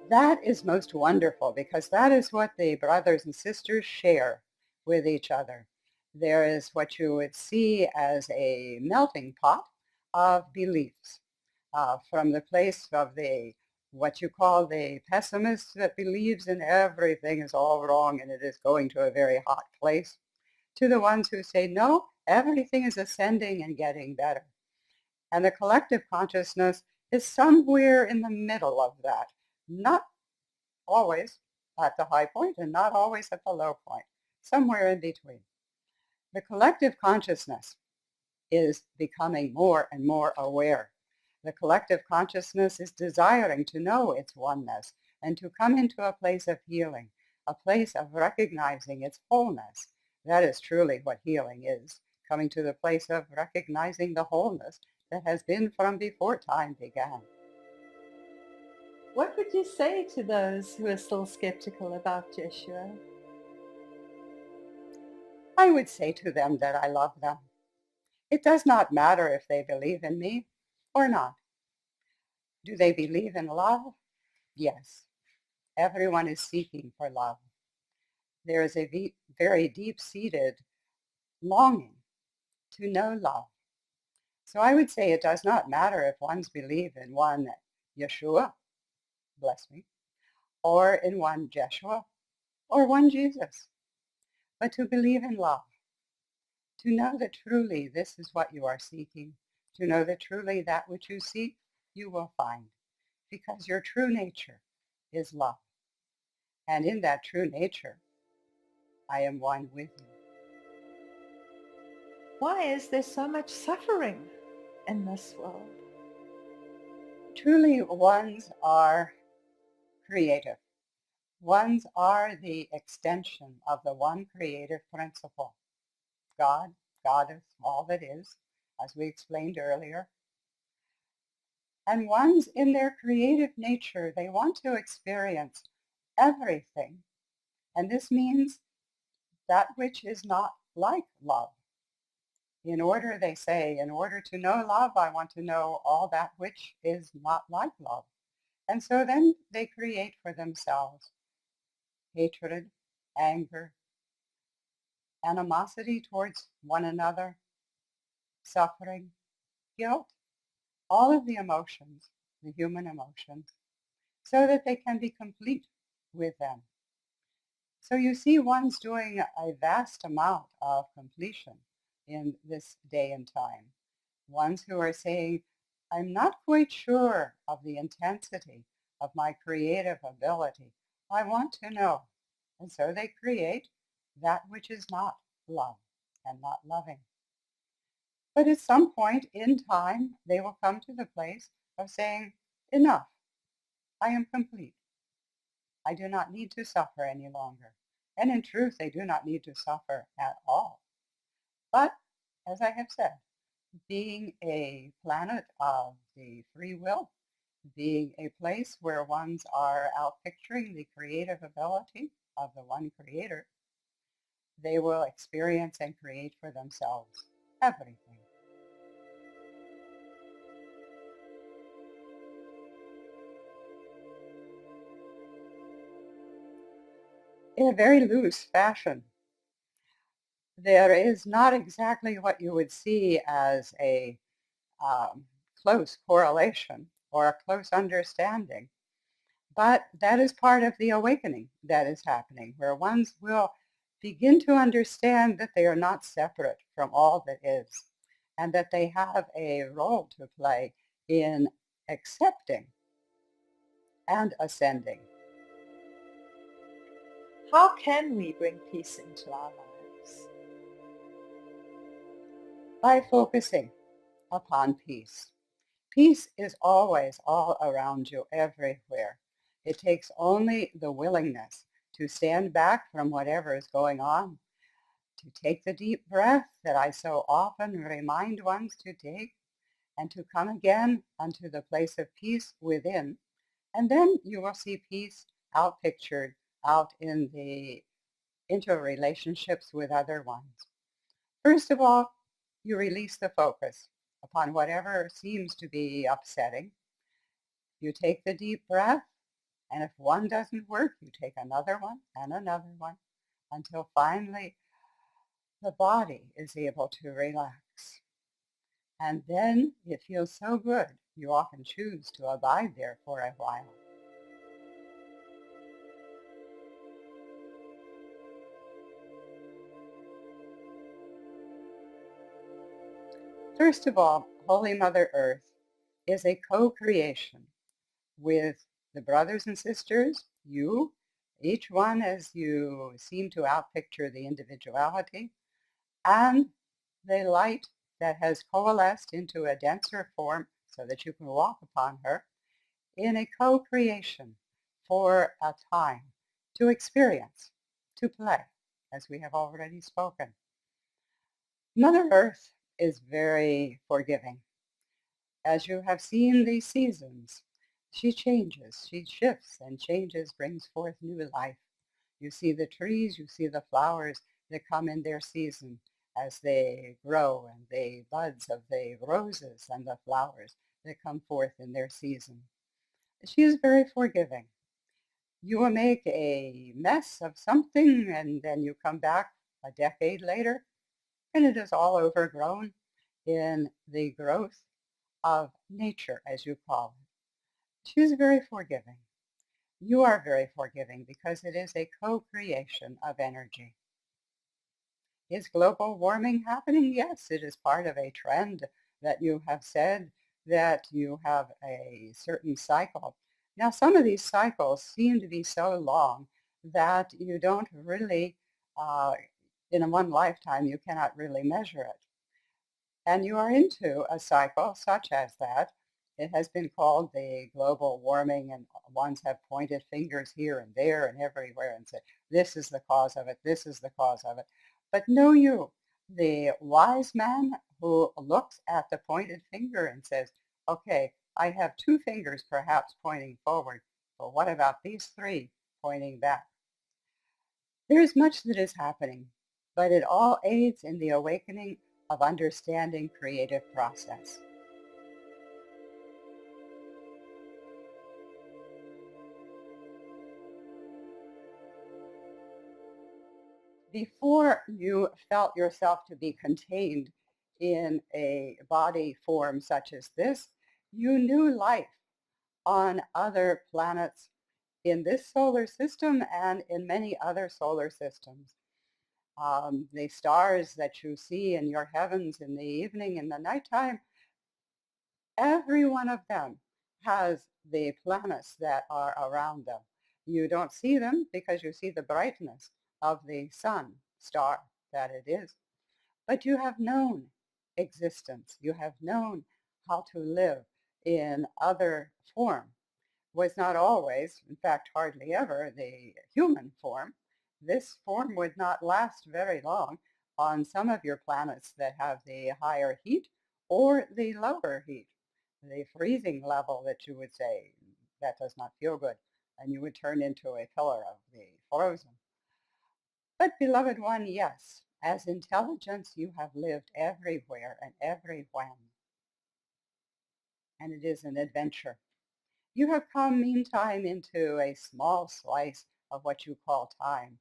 That is most wonderful because that is what the brothers and sisters share with each other. There is what you would see as a melting pot of beliefs from the place of the what you call the pessimist that believes in everything is all wrong and it is going to a very hot place, to the ones who say, no, everything is ascending and getting better. And the collective consciousness is somewhere in the middle of that, not always at the high point and not always at the low point, somewhere in between. The collective consciousness is becoming more and more aware. The collective consciousness is desiring to know its oneness and to come into a place of healing, a place of recognizing its wholeness. That is truly what healing is, coming to the place of recognizing the wholeness that has been from before time began. What would you say to those who are still skeptical about Jeshua? I would say to them that I love them. It does not matter if they believe in me or not. Do they believe in love? Yes. Everyone is seeking for love. There is a very deep-seated longing to know love. So I would say it does not matter if ones believe in one Yeshua, bless me, or in one Jeshua, or one Jesus, but to believe in love, to know that truly this is what you are seeking, to know that truly that which you seek, you will find, because your true nature is love. And in that true nature, I am one with you. Why is there so much suffering in this world? Truly, ones are creative. Ones are the extension of the one creative principle, God, Goddess, all that is, as we explained earlier. And ones in their creative nature, they want to experience everything. And this means that which is not like love. In order, they say, in order to know love, I want to know all that which is not like love. And so then they create for themselves hatred, anger, animosity towards one another, suffering, guilt, all of the emotions, the human emotions, so that they can be complete with them. So you see one's doing a vast amount of completion in this day and time. Ones who are saying, I'm not quite sure of the intensity of my creative ability. I want to know. And so they create that which is not love and not loving. But at some point in time, they will come to the place of saying, enough, I am complete. I do not need to suffer any longer. And in truth, they do not need to suffer at all. But, as I have said, being a planet of the free will, being a place where ones are out picturing the creative ability of the one creator, they will experience and create for themselves everything. In a very loose fashion. There is not exactly what you would see as a close correlation or a close understanding. But that is part of the awakening that is happening, where ones will begin to understand that they are not separate from all that is, and that they have a role to play in accepting and ascending. How can we bring peace into our lives? By focusing upon peace. Peace is always all around you, everywhere. It takes only the willingness to stand back from whatever is going on, to take the deep breath that I so often remind ones to take, and to come again unto the place of peace within. And then you will see peace outpictured out in the interrelationships with other ones. First of all, you release the focus upon whatever seems to be upsetting. You take the deep breath And if one doesn't work, you take another one and another one until finally the body is able to relax. And then it feels so good, you often choose to abide there for a while. First of all, Holy Mother Earth is a co-creation with the brothers and sisters, you, each one as you seem to outpicture the individuality, and the light that has coalesced into a denser form so that you can walk upon her in a co-creation for a time to experience, to play, as we have already spoken. Mother Earth is very forgiving. As you have seen these seasons, she changes, she shifts and changes, brings forth new life. You see the trees, you see the flowers that come in their season as they grow, and the buds of the roses and the flowers that come forth in their season. She is very forgiving. You will make a mess of something and then you come back a decade later and it is all overgrown in the growth of nature, as you call it. She is very forgiving. You are very forgiving because it is a co-creation of energy. Is global warming happening? Yes, it is part of a trend that you have said that you have a certain cycle. Now, some of these cycles seem to be so long that you don't really, uh, in one lifetime, you cannot really measure it. And you are into a cycle such as that. It has been called the global warming, and ones have pointed fingers here and there and everywhere and said, this is the cause of it, this is the cause of it. But know you, the wise man who looks at the pointed finger and says, okay, I have two fingers perhaps pointing forward, but what about these three pointing back? There is much that is happening, but it all aids in the awakening of understanding creative process. Before you felt yourself to be contained in a body form such as this, you knew life on other planets in this solar system and in many other solar systems. The stars that you see in your heavens in the evening and the nighttime, every one of them has the planets that are around them. You don't see them because you see the brightness of the sun star that it is. But you have known existence. You have known how to live in other form. Was not always, in fact, hardly ever, the human form. This form would not last very long on some of your planets that have the higher heat or the lower heat. The freezing level that you would say, that does not feel good, and you would turn into a pillar of the frozen. But beloved one, yes, as intelligence you have lived everywhere and everywhen, and it is an adventure. You have come meantime into a small slice of what you call time,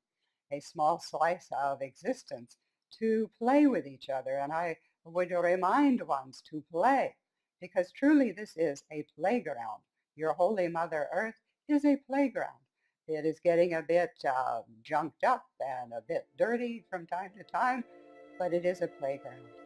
a small slice of existence to play with each other. And I would remind ones to play because truly this is a playground. Your Holy Mother Earth is a playground. It is getting a bit junked up and a bit dirty from time to time, but it is a playground.